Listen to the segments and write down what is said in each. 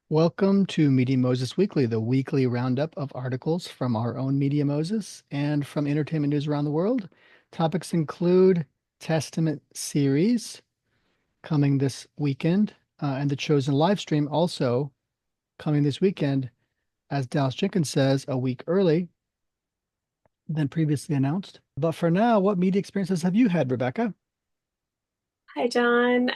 Welcome to Media Moses Weekly, the weekly roundup of articles from our own Media Moses and from entertainment news around the world. Topics include Testament series coming this weekend, and the Chosen live stream also coming this weekend, as Dallas Jenkins says, a week early than previously announced. But for now, what media experiences have you had, Rebecca? Hi, John.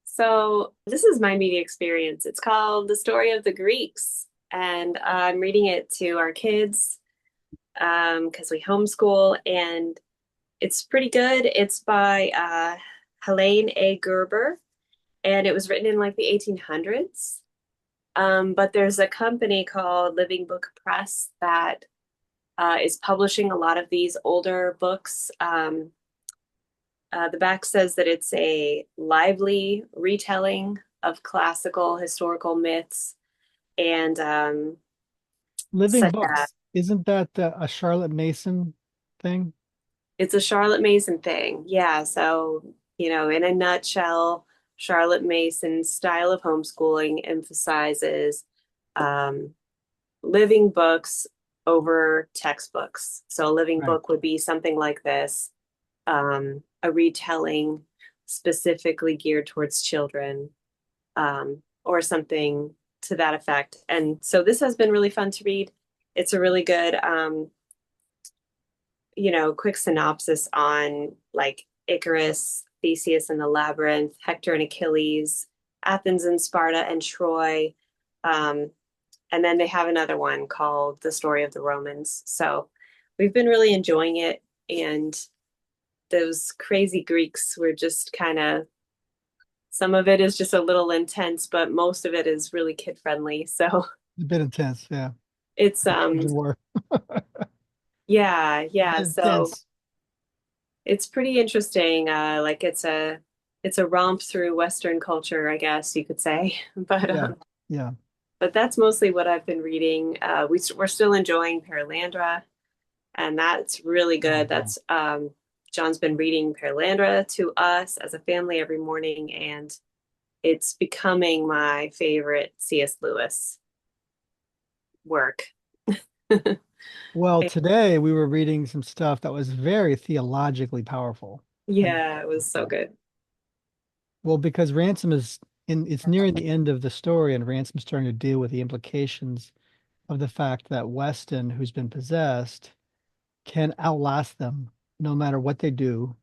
So this is my media experience. It's called The Story of the Greeks, and I'm reading it to our kids because we homeschool, and it's pretty good. It's by Helene A. Gerber, and it was written in like the 1800s. But there's a company called Living Book Press that is publishing a lot of these older books. The back says that it's a lively retelling of classical historical myths and Living such as Books. Isn't that a Charlotte Mason thing? it's a Charlotte Mason thing. Yeah. So, in a nutshell, Charlotte Mason's style of homeschooling emphasizes um, living books over textbooks. So, a living Right. book would be something like this, a retelling specifically geared towards children, or something to that effect. And so this has been really fun to read. It's a really good, quick synopsis on like Icarus, Theseus and the Labyrinth, Hector and Achilles, Athens and Sparta and Troy. Um, and then they have another one called The Story of the Romans. So we've been really enjoying it. And those crazy Greeks were just kind of, some of it is just a little intense, but most of it is really kid friendly. So A bit intense, yeah. it's Imagine war. yeah, A yeah. bit So intense. it's pretty interesting. Like it's a romp through Western culture, I guess you could say. But Yeah. Yeah. but that's mostly what I've been reading. We're still enjoying Perelandra, and that's really Oh, good. yeah. That's John's been reading Perelandra to us as a family every morning, and it's becoming my favorite C.S. Lewis work. Well, today we were reading some stuff that was very theologically powerful. And Yeah, it was so good. well, because Ransom is it's nearing the end of the story, and Ransom's starting to deal with the implications of the fact that Weston, who's been possessed, can outlast them no matter what they do.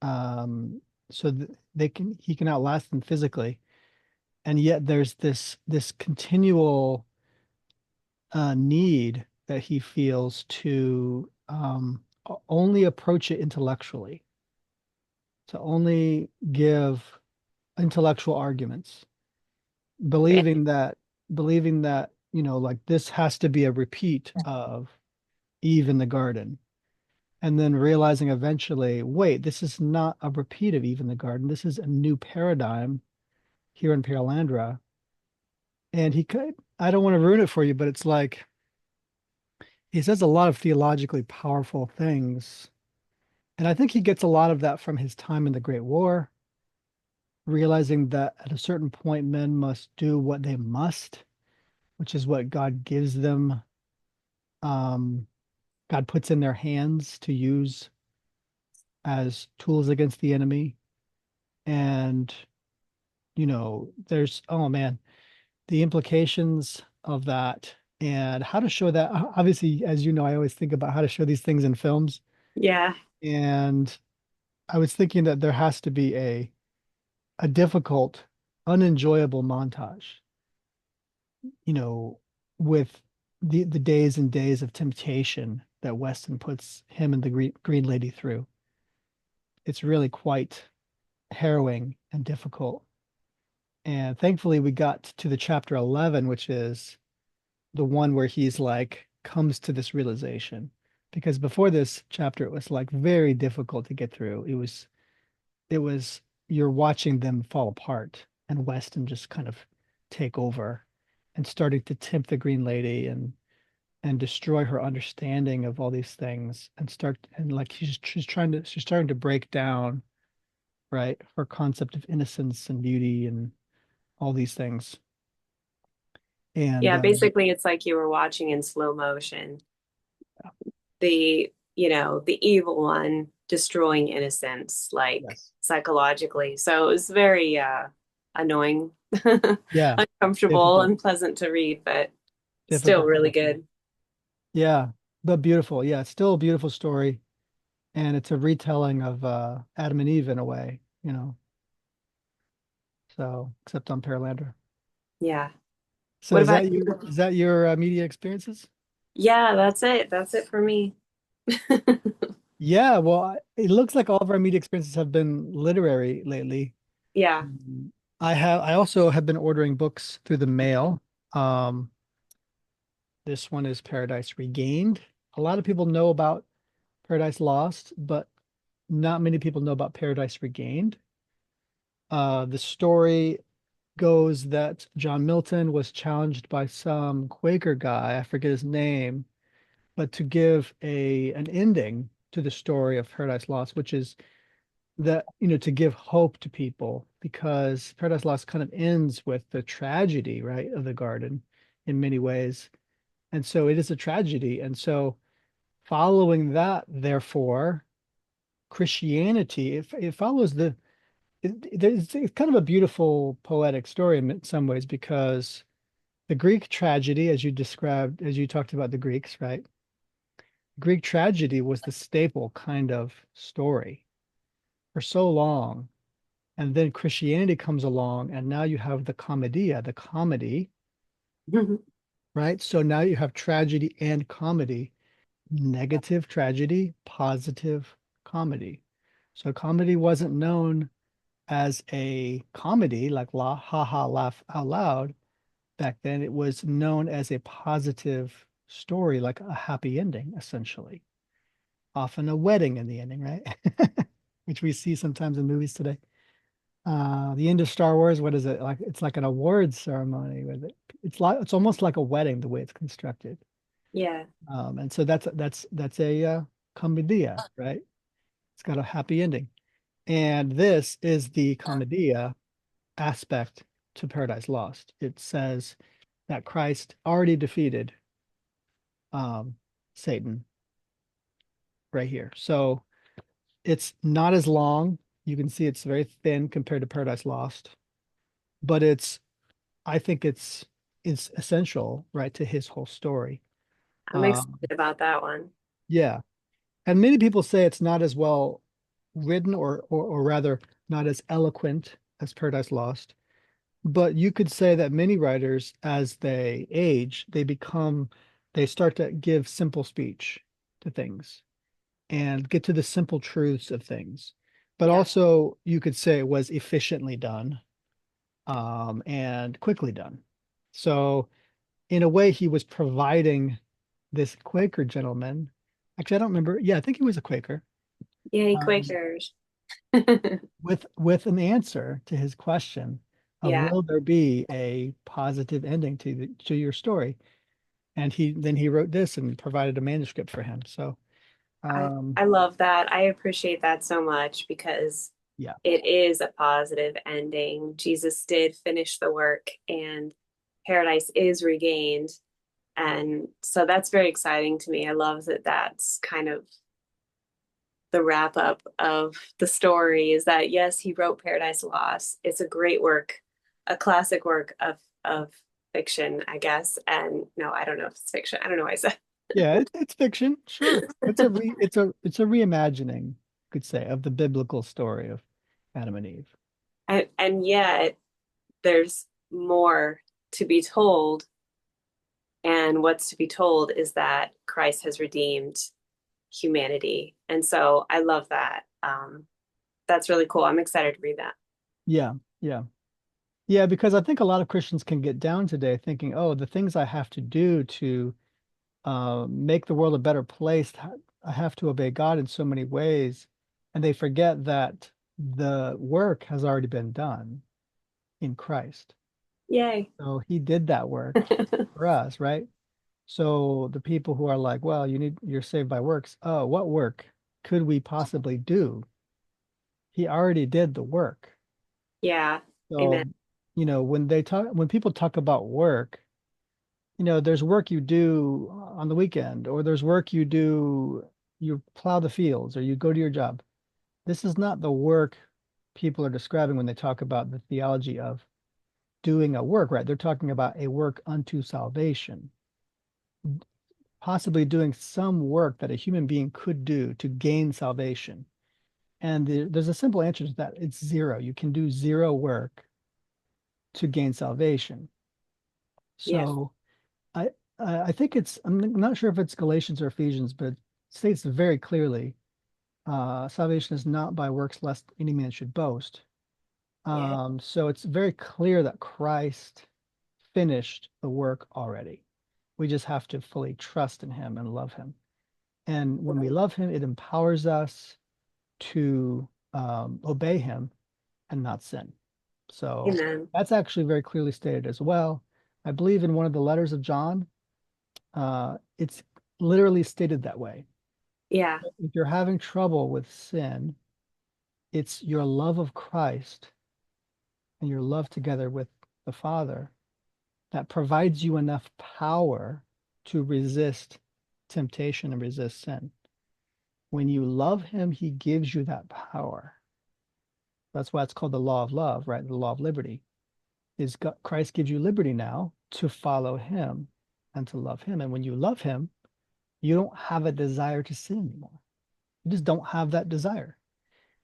Um, so they can he can outlast them physically. And yet there's this continual need that he feels to only approach it intellectually, to only give intellectual arguments, believing that believing that like this has to be a repeat of Eve in the garden, and then realizing eventually, wait, this is not a repeat of Eve in the garden. This is a new paradigm here in Perelandra. And he could, I don't want to ruin it for you, but it's like he says a lot of theologically powerful things. And I think he gets a lot of that from his time in the Great War, realizing that at a certain point, men must do what they must, which is what God gives them. Um, God puts in their hands to use as tools against the enemy. And, there's, oh man, the implications of that and how to show that. Obviously, as you know, I always think about how to show these things in films. Yeah. And I was thinking that there has to be a difficult, unenjoyable montage, you know, with the days and days of temptation that Weston puts him and the Green Lady through. It's really quite harrowing and difficult. And thankfully, we got to the chapter 11, which is the one where he's like, comes to this realization. Because before this chapter, it was like very difficult to get through. It was you're watching them fall apart and Weston just kind of take over and starting to tempt the Green Lady and destroy her understanding of all these things and start and like she's starting to break down, right, her concept of innocence and beauty and all these things. And Yeah, basically it's like you were watching in slow motion the evil one destroying innocence, like yes, psychologically. So it was very annoying, yeah, uncomfortable, difficult, unpleasant to read, but still difficult to really get through. good. Yeah, but beautiful. Yeah, it's still a beautiful story, and it's a retelling of Adam and Eve in a way, you know. So, except on Perelandra. Yeah. So, What about you? is that your media experiences? Yeah, that's it. That's it for me. Yeah, well, it looks like all of our media experiences have been literary lately. Yeah. I also have been ordering books through the mail. Um, this one is Paradise Regained. A lot of people know about Paradise Lost, but not many people know about Paradise Regained. The story goes that John Milton was challenged by some Quaker guy, I forget his name, but to give an ending to the story of Paradise Lost, which is that, to give hope to people, because Paradise Lost kind of ends with the tragedy, right, of the garden in many ways. And so it is a tragedy. And so following that, therefore, Christianity, it follows it's kind of a beautiful poetic story in some ways, because the Greek tragedy, as you described, as you talked about the Greeks, right? Greek tragedy was the staple kind of story for so long. And then Christianity comes along, and now you have the commedia, the comedy, right? So now you have tragedy and comedy, negative tragedy, positive comedy. So comedy wasn't known as a comedy, like la ha ha laugh out loud. Back then, it was known as a positive story, like a happy ending, essentially. Often a wedding in the ending, right? Which we see sometimes in movies today. The end of Star Wars, what is it? Like it's like an awards ceremony with it. It's almost like a wedding the way it's constructed. Yeah. And so that's a commedia, right? It's got a happy ending. And this is the commedia aspect to Paradise Lost. It says that Christ already defeated um, Satan right here. So it's not as long. You can see it's very thin compared to Paradise Lost, but I think it's essential, right, to his whole story. I'm Um, excited about that one. yeah, and many people say it's not as well written, or rather, not as eloquent as Paradise Lost. But you could say that many writers, as they age, they start to give simple speech to things and get to the simple truths of things. But Yeah. also, you could say it was efficiently done, and quickly done. So, in a way, he was providing this Quaker gentleman. Actually, I don't remember. Yeah, I think he was a Quaker. Yay, Um, Quakers. with an answer to his question of, Yeah. will there be a positive ending to your story? And he wrote this and provided a manuscript for him. So I um I love that. I appreciate that so much because yeah, it is a positive ending. Jesus did finish the work and paradise is regained. And so that's very exciting to me. I love that that's kind of the wrap up of the story is that yes, he wrote Paradise Lost. It's a great work, a classic work of fiction, I guess. And no, I don't know if it's fiction. I don't know why I said. yeah, it's fiction, sure. It's a reimagining, you could say, of the biblical story of Adam and Eve. And yet there's more to be told. And what's to be told is that Christ has redeemed humanity. And so I love that. That's really cool. I'm excited to read that. Yeah, yeah. Yeah, because I think a lot of Christians can get down today thinking, oh, the things I have to do to make the world a better place, I have to obey God in so many ways. And they forget that the work has already been done in Christ. Yay. So he did that work for us, right? So the people who are like, well, you're saved by works. Oh, what work could we possibly do? He already did the work. Yeah. Amen. So, when people talk about work, there's work you do on the weekend, or there's work you do, you plow the fields, or you go to your job. This is not the work people are describing when they talk about the theology of doing a work, right? They're talking about a work unto salvation, possibly doing some work that a human being could do to gain salvation. And there's a simple answer to that. It's zero. You can do zero work to gain salvation. Yeah. So I I think I'm not sure if it's Galatians or Ephesians, but it states very clearly, salvation is not by works lest any man should boast. Yeah. So it's very clear that Christ finished the work already. We just have to fully trust in him and love him. And when we love him, it empowers us to obey him and not sin. So Amen. that's actually very clearly stated as well. I believe in one of the letters of John, it's literally stated that way. Yeah. If you're having trouble with sin, it's your love of Christ and your love together with the Father that provides you enough power to resist temptation and resist sin. When you love him, he gives you that power. That's why it's called the law of love, right? The law of liberty is Christ gives you liberty now to follow him and to love him. And when you love him, you don't have a desire to sin anymore. You just don't have that desire.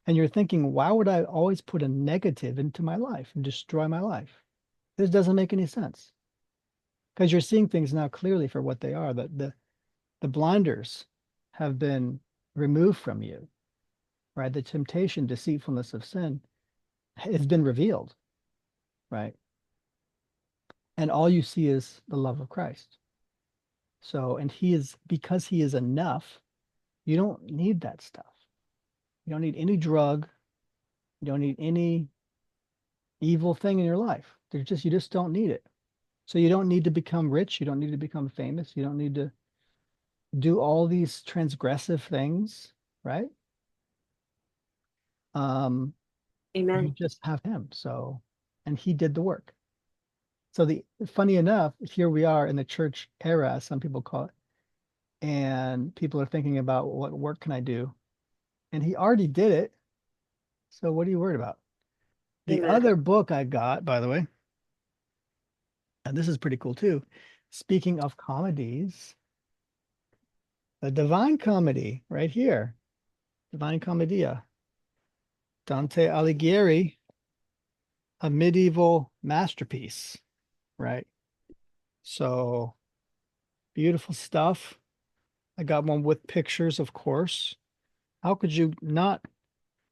And you're thinking, why would I always put a negative into my life and destroy my life? This doesn't make any sense because you're seeing things now clearly for what they are. The blinders have been removed from you, right? The temptation, deceitfulness of sin has been revealed, right? And all you see is the love of Christ. So, and because he is enough, you don't need that stuff. You don't need any drug. You don't need any evil thing in your life. You just don't need it. So you don't need to become rich. You don't need to become famous. You don't need to do all these transgressive things, right? You Amen. just have him. So, and he did the work. So funny enough, here we are in the church era, as some people call it, and people are thinking about what work can I do? And he already did it. So what are you worried about? The Amen. other book I got, by the way, and this is pretty cool too. Speaking of comedies, the Divine Comedy right here, Divine Commedia, Dante Alighieri, a medieval masterpiece, right? So beautiful stuff. I got one with pictures, of course. How could you not?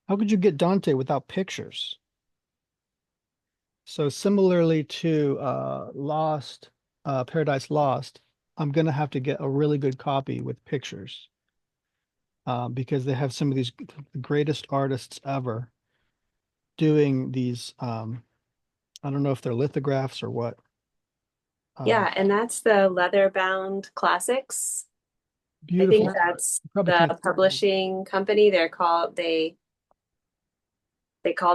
How could you get Dante without pictures? So similarly to Paradise Lost, I'm gonna have to get a really good copy with pictures, because they have some of these the greatest artists ever doing these. I don't know if they're lithographs or what. Uh, Yeah, and that's the leather bound classics. I think Beautiful. that's You probably can't. the publishing company. They call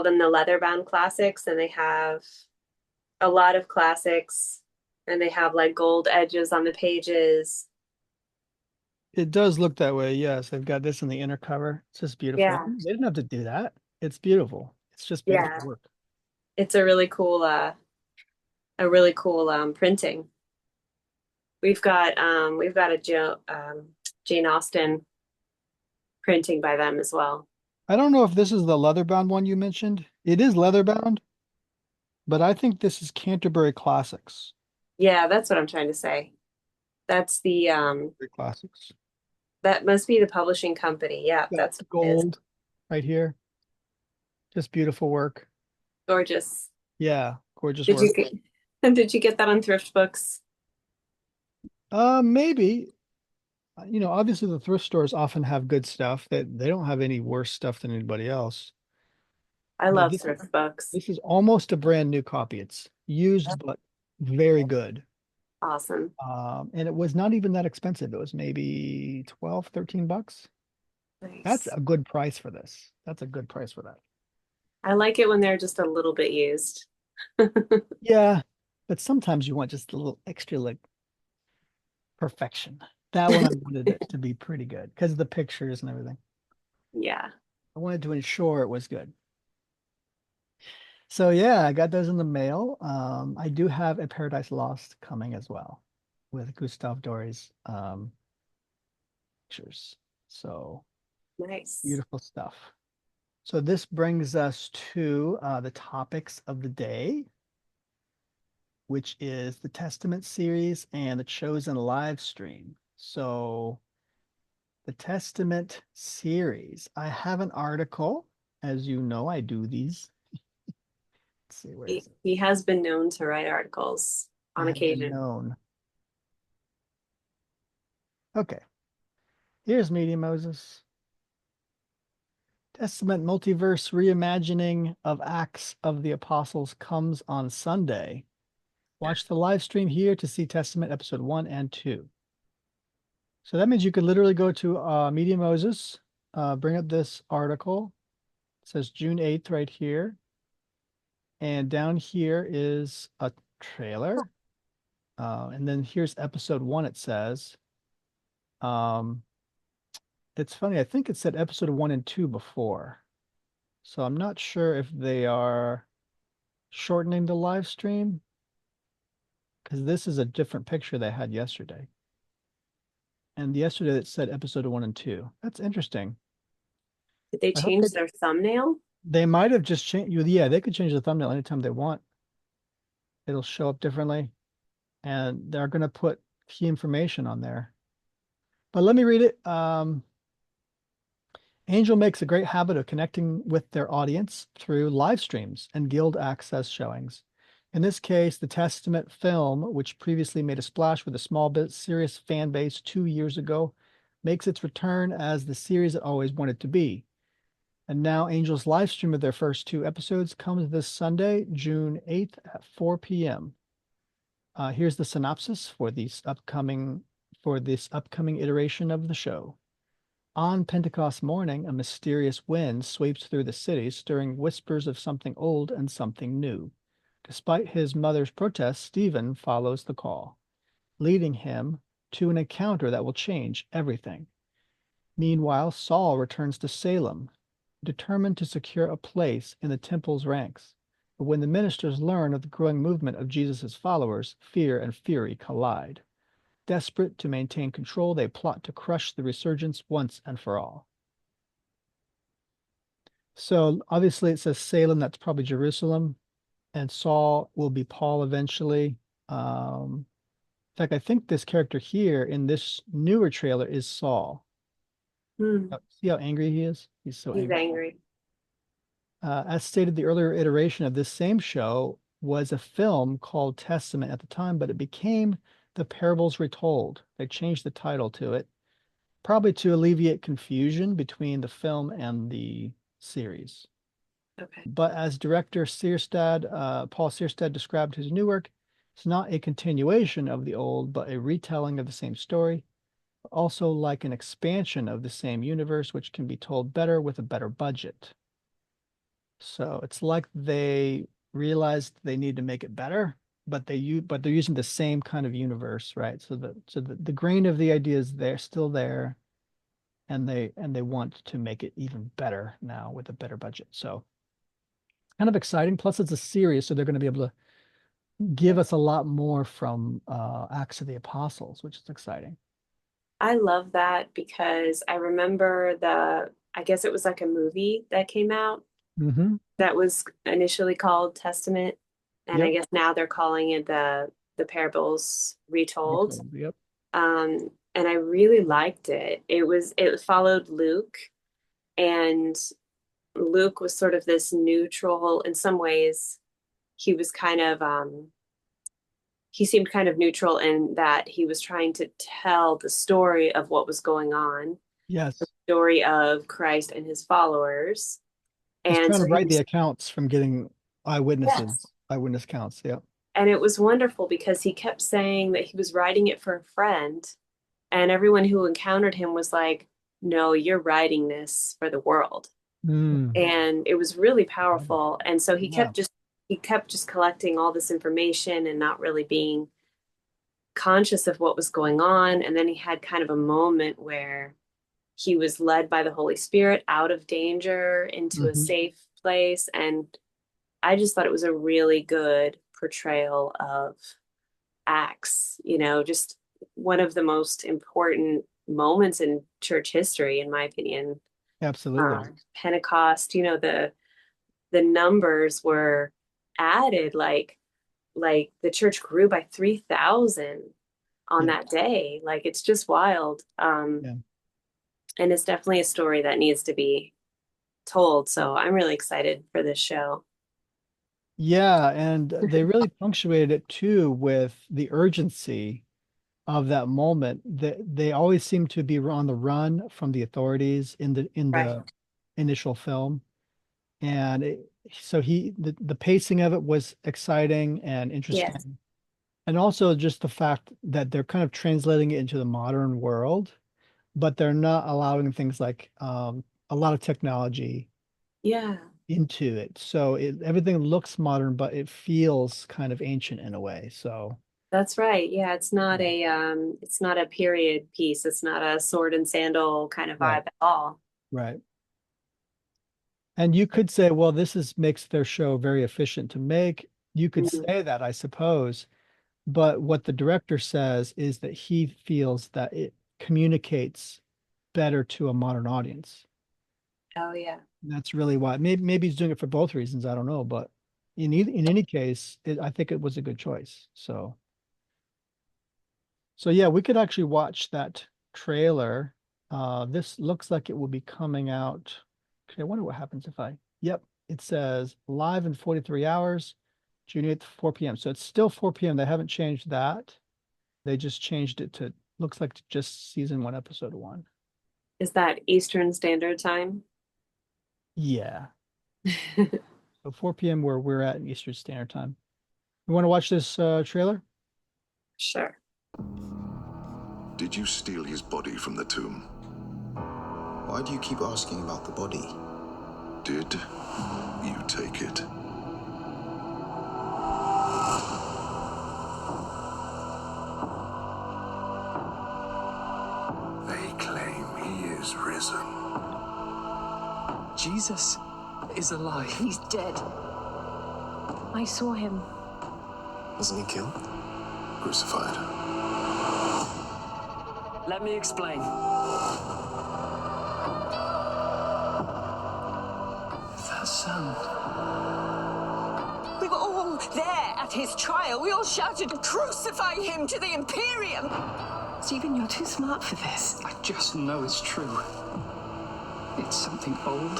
them the leather bound classics, and they have a lot of classics, and they have like gold edges on the pages. It does look that way. Yes, they've got this in the inner cover. It's just beautiful. Yeah, They didn't have to do that. It's beautiful. It's just beautiful yeah. work. It's a really cool printing. We've got a Jane Austen printing by them as well. I don't know if this is the leather bound one you mentioned. It is leather bound, but I think this is Canterbury Classics. Yeah, that's what I'm trying to say. That's the Canterbury Classics. that must be the publishing company. Yeah, Got that's what it is. gold right here. Just beautiful work. Gorgeous. Yeah, gorgeous Did you work. get did you get that on Thrift Books? Maybe. Obviously the thrift stores often have good stuff that they don't have any worse stuff than anybody else. I But love this Thrift Books. this is almost a brand new copy. It's used but very good. Awesome. And it was not even that expensive. It was maybe 12, $13. That's Nice. a good price for this. That's a good price for that. I like it when they're just a little bit used. Yeah, but sometimes you want just a little extra, like Perfection. That one I wanted it to be pretty good because of the pictures and everything. Yeah. I wanted to ensure it was good. So yeah, I got those in the mail. I do have a Paradise Lost coming as well with Gustav Dory's pictures. So Nice. beautiful stuff. So this brings us to the topics of the day, which is the Testament series and the Chosen live stream. So the Testament series, I have an article. As you know, I do these. Let's see, where is it? He has been known to write articles I on have been occasion. known. Okay, here's Media Moses. Testament Multiverse Reimagining of Acts of the Apostles comes on Sunday. Watch the live stream here to see Testament episode 1 and 2. So that means you could literally go to Media Moses, bring up this article. It says June 8th right here. And down here is a trailer. And then here's episode 1, it says. Um, it's funny, I think it said episode 1 and 2 before. So I'm not sure if they are shortening the live stream because this is a different picture they had yesterday. And yesterday it said episode 1 and 2. That's interesting. Did they I hope they change their thumbnail? they might have just changed you. Yeah, they could change the thumbnail anytime they want. It'll show up differently. And they're going to put key information on there. But let me read it. Angel makes a great habit of connecting with their audience through live streams and guild access showings. In this case, the Testament film, which previously made a splash with a small but serious fan base 2 years ago, makes its return as the series it always wanted to be. And now Angel's live stream of their first 2 episodes comes this Sunday, June 8th at 4 p.m. Here's the synopsis for this upcoming iteration of the show. On Pentecost morning, a mysterious wind sweeps through the city, stirring whispers of something old and something new. Despite his mother's protests, Stephen follows the call, leading him to an encounter that will change everything. Meanwhile, Saul returns to Salem, determined to secure a place in the temple's ranks. But when the ministers learn of the growing movement of Jesus' followers, fear and fury collide. Desperate to maintain control, they plot to crush the resurgence once and for all. So obviously it says Salem, that's probably Jerusalem, and Saul will be Paul eventually. In fact, I think this character here in this newer trailer is Saul. Hmm. See how angry he is? He's so He's angry. angry. As stated, the earlier iteration of this same show was a film called Testament at the time, but it became The Parables Retold. They changed the title to it, probably to alleviate confusion between the film and the series. Okay. But as director Paul Searstad described his new work, it's not a continuation of the old, but a retelling of the same story, also like an expansion of the same universe, which can be told better with a better budget. So it's like they realized they need to make it better, but they're using the same kind of universe, right? So the grain of the idea is there, still there, and they want to make it even better now with a better budget. So kind of exciting. Plus, it's a series, so they're going to be able to give us a lot more from Acts of the Apostles, which is exciting. I love that because I remember I guess it was like a movie that came out Mm-hmm. that was initially called Testament, and I Yep. guess now they're calling it the Parables Retold. Yep. And I really liked it. It followed Luke, and Luke was sort of this neutral in some ways. He was kind of he seemed kind of neutral in that he was trying to tell the story of what was going on, the Yes. story of Christ and his followers. He's And trying so to he write the was, accounts from getting yes. eyewitness counts. Yep. And it was wonderful because he kept saying that he was writing it for a friend, and everyone who encountered him was like, "No, you're writing this for the world." Mm. And it was really powerful. And so Yeah. he kept just collecting all this information and not really being conscious of what was going on. And then he had kind of a moment where he was led by the Holy Spirit out of danger into a Hmm. safe place. And I just thought it was a really good portrayal of Acts, just one of the most important moments in church history, in my opinion. Absolutely. Pentecost, the numbers were added, like the church grew by 3,000 on Yeah. that day. Like it's just wild. Yeah. And it's definitely a story that needs to be told. So I'm really excited for this show. Yeah, and they really punctuated it too with the urgency of that moment. That they always seem to be on the run from the authorities in Right. the initial film, and so the pacing of it was exciting and Yes. interesting, and also just the fact that they're kind of translating it into the modern world, but they're not allowing things like a lot of technology Yeah, into it. So everything looks modern, but it feels kind of ancient in a way. So that's right. Yeah, yeah, it's not a period piece. It's not a sword and sandal kind of right, vibe at all. right. And you could say, well, this is makes their show very efficient to make. You could Mhm. say that, I suppose. But what the director says is that he feels that it communicates better to a modern audience. Oh yeah. And that's really why. Maybe he's doing it for both reasons. I don't know, but in any case, I think it was a good choice. So yeah, we could actually watch that trailer. This looks like it will be coming out. Okay, I wonder what happens if yep, it says live in 43 hours, June 8th, 4 p.m. So it's still 4 p.m. They haven't changed that. They just changed it to, looks like just season one, episode one. Is that Eastern Standard Time? Yeah. So 4 p.m. where we're at in Eastern Standard Time. You want to watch this trailer? Sure. Did you steal his body from the tomb? Why do you keep asking about the body? Did you take it? They claim he is risen. Jesus is alive. He's dead. I saw him. Wasn't he killed? Crucified. Let me explain. That sound. We were all there at his trial. We all shouted, "Crucify him to the Imperium!" Stephen, you're too smart for this. I just know it's true. It's something old.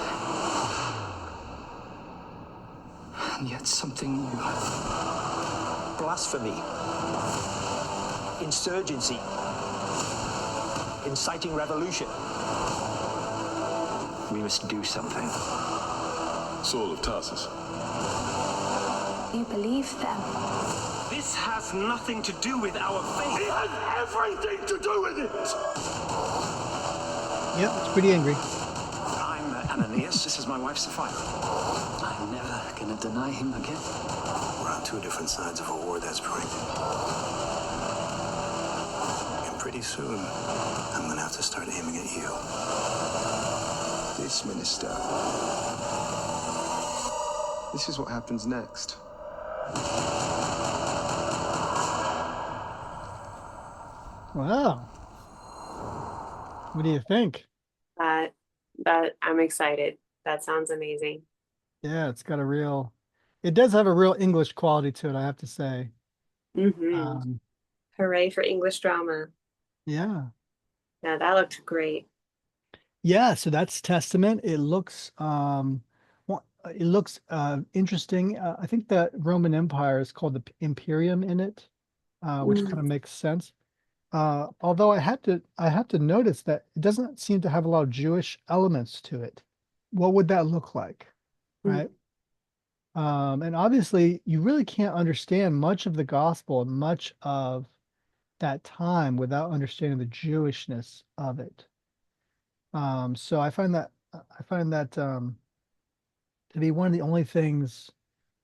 And yet something new. Blasphemy, insurgency, inciting revolution. We must do something. Saul of Tarsus. You believe them? This has nothing to do with our faith. He has everything to do with it! Yep, it's pretty angry. I'm Ananias. This is my wife, Sapphira. I'm never gonna deny him again. We're on two different sides of a war that's brewing. And pretty soon, I'm gonna have to start aiming at you. This, Minister. This is what happens next. Wow. What do you think? That that I'm excited. That sounds amazing. Yeah, it does have a real English quality to it, I have to say. Hmm. Um, Hooray for English drama. yeah. Yeah, that looked great. Yeah, so that's Testament. It looks interesting. I think the Roman Empire is called the Imperium in it, which kind Mm, of makes sense. Although I have to notice that it doesn't seem to have a lot of Jewish elements to it. What would that look like? mm, Right? And obviously you really can't understand much of the gospel and much of that time without understanding the Jewishness of it. So I find that to be one of the only things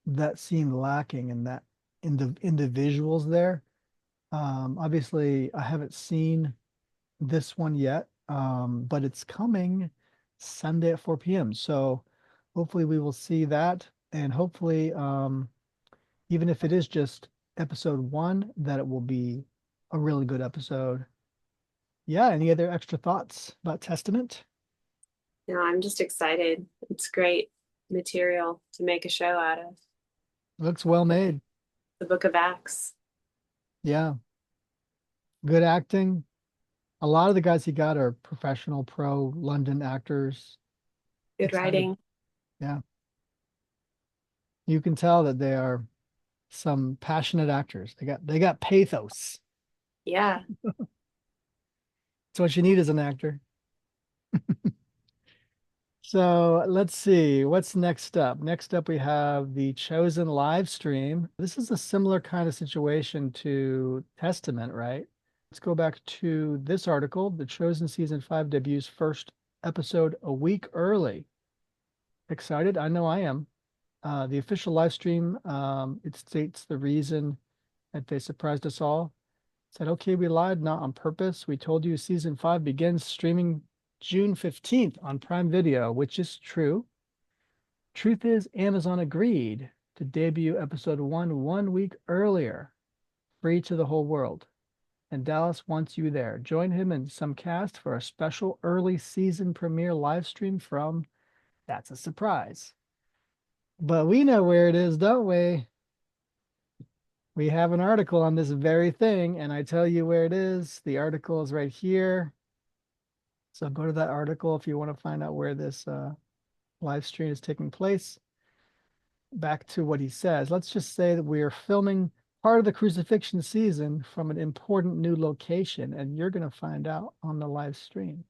that seemed lacking in the visuals there. Obviously, I haven't seen this one yet, but it's coming Sunday at 4 p.m. So hopefully we will see that. And hopefully, even if it is just episode one, that it will be a really good episode. Yeah, any other extra thoughts about Testament? No, I'm just excited. It's great material to make a show out of. Looks well made. The Book of Acts. Yeah, good acting. A lot of the guys he got are professional pro London actors. Good Excited. writing. Yeah. You can tell that they are some passionate actors. They got pathos. Yeah. It's what you need as an actor. So let's see what's next up. Next up, we have the Chosen live stream. This is a similar kind of situation to Testament, right? Let's go back to this article. The Chosen season 5 debuts first episode a week early. Excited? I know I am. The official live stream, it states the reason that they surprised us all. Said, okay, we lied, not on purpose. We told you season 5 begins streaming June 15th on Prime Video, which is true. Truth is, Amazon agreed to debut episode 1 week earlier, free to the whole world. And Dallas wants you there. Join him and some cast for a special early season premiere live stream from That's a Surprise. But we know where it is, don't we? We have an article on this very thing, and I tell you where it is. The article is right here. So go to that article if you want to find out where this live stream is taking place. Back to what he says. Let's just say that we are filming part of the crucifixion season from an important new location, and you're going to find out on the live stream.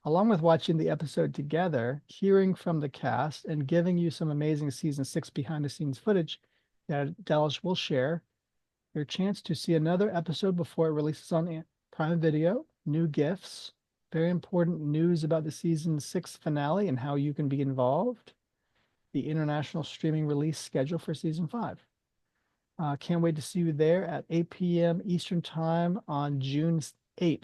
Along with watching the episode together, hearing from the cast, and giving you some amazing season 6 behind the scenes footage that Dallas will share, your chance to see another episode before it releases on Prime Video, new gifts, very important news about the season 6 finale and how you can be involved, the international streaming release schedule for season 5. Can't wait to see you there at 8 p.m. Eastern Time on June 8th.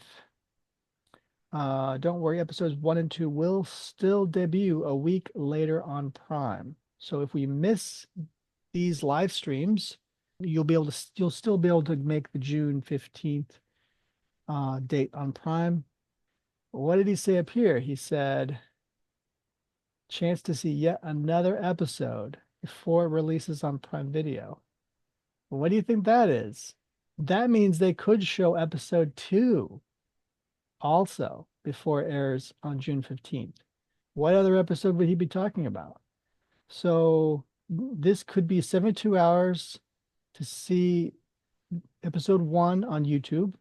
Don't worry, episodes 1 and 2 will still debut a week later on Prime. So if we miss these live streams, you'll still be able to make the June 15th date on Prime. What did he say up here? He said, chance to see yet another episode before it releases on Prime Video. What do you think that is? That means they could show episode 2 also before it airs on June 15th. What other episode would he be talking about? So this could be 72 hours to see episode 1 on YouTube.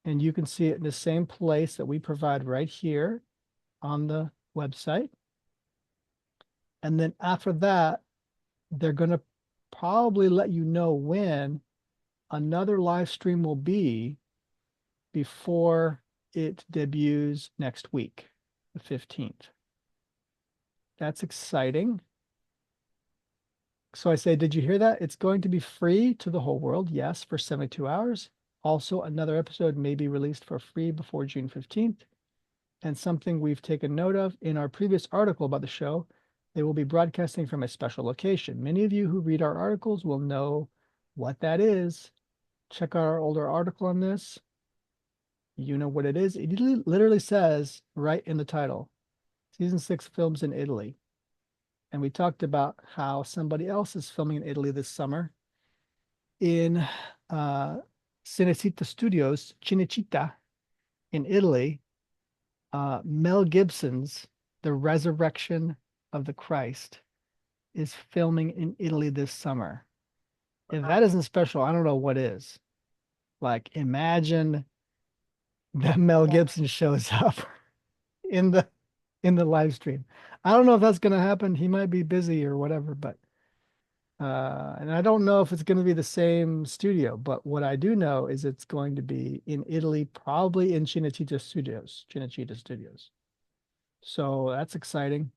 And you can see it in the same place that we provide right here on the website. And then after that, they're going to probably let you know when another live stream will be before it debuts next week, the 15th. That's exciting. So I say, did you hear that? It's going to be free to the whole world, yes, for 72 hours. Also, another episode may be released for free before June 15th. And something we've taken note of in our previous article about the show, they will be broadcasting from a special location. Many of you who read our articles will know what that is. Check out our older article on this. You know what it is. It literally says right in the title, season 6 films in Italy. And we talked about how somebody else is filming in Italy this summer in Cinecittà Studios, Cinecittà in Italy. Mel Gibson's The Resurrection of the Christ is filming in Italy this summer. If that isn't special, I don't know what is. Like, imagine that Mel Gibson shows up in the live stream. I don't know if that's going to happen. He might be busy or whatever, but and I don't know if it's going to be the same studio, but what I do know is it's going to be in Italy, probably in Cinecittà Studios. So that's exciting.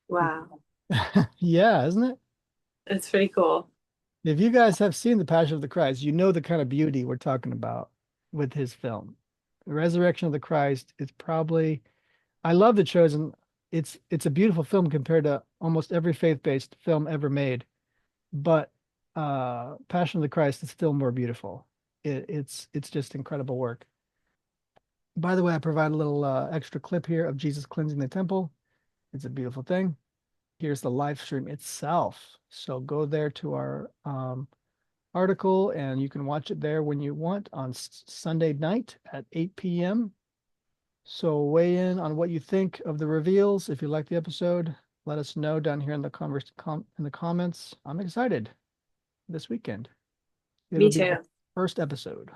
Wow. Yeah, isn't it? That's pretty cool. If you guys have seen The Passion of the Christ, you know the kind of beauty we're talking about with his film. The Resurrection of the Christ is probably, I love The Chosen. It's a beautiful film compared to almost every faith-based film ever made. But Passion of the Christ is still more beautiful. It's just incredible work. By the way, I provide a little extra clip here of Jesus cleansing the temple. It's a beautiful thing. Here's the live stream itself. So go there to our article and you can watch it there when you want on Sunday night at 8 p.m. So weigh in on what you think of the reveals. If you like the episode, let us know down here in the comments. I'm excited this weekend. Me It'll be too. our first episode.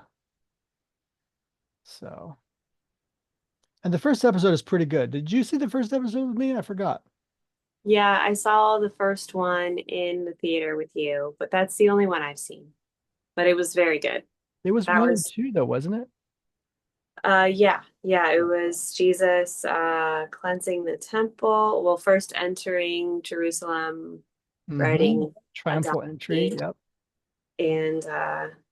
So, and the first episode is pretty good. Did you see the first episode with me? I forgot. Yeah, I saw the first one in the theater with you, but that's the only one I've seen. But it was very good. It was That one and was two though, wasn't it? yeah, it was Jesus cleansing the temple. Well, first entering Jerusalem, riding a Triumphal entry. donkey, Yep. and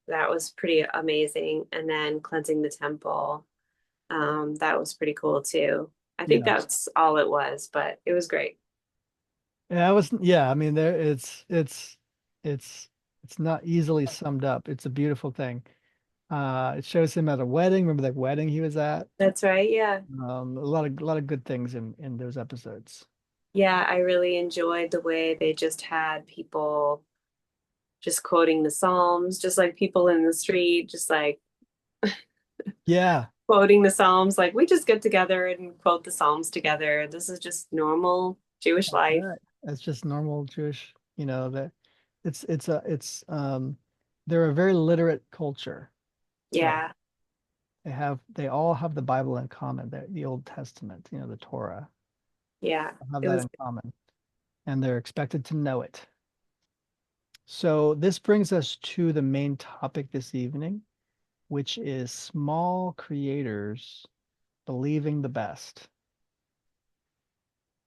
that was pretty amazing. And then cleansing the temple, that was pretty cool too. I think Yeah. that's all it was, but it was great. Yeah, I mean it's not easily summed up. It's a beautiful thing. It shows him at a wedding. Remember that wedding he was at? That's right. Yeah. A lot of good things in those episodes. Yeah, I really enjoyed the way they just had people just quoting the Psalms, just like people in the street, just like Yeah. quoting the Psalms. Like we just get together and quote the Psalms together. This is just normal Jewish life. Right. That's just normal Jewish, that they're a very literate culture. Yeah. They all have the Bible in common, the Old Testament, the Torah. Yeah. Have It that was, in common, and they're expected to know it. So this brings us to the main topic this evening, which is small creators believing the best.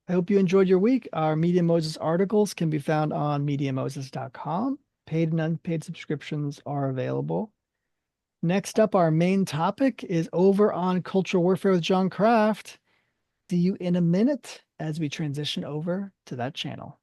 I hope you enjoyed your week. Our Media Moses articles can be found on MediaMoses.com. Paid and unpaid subscriptions are available. Next up, our main topic is over on Cultural Warfare with Jon Croft. See you in a minute as we transition over to that channel.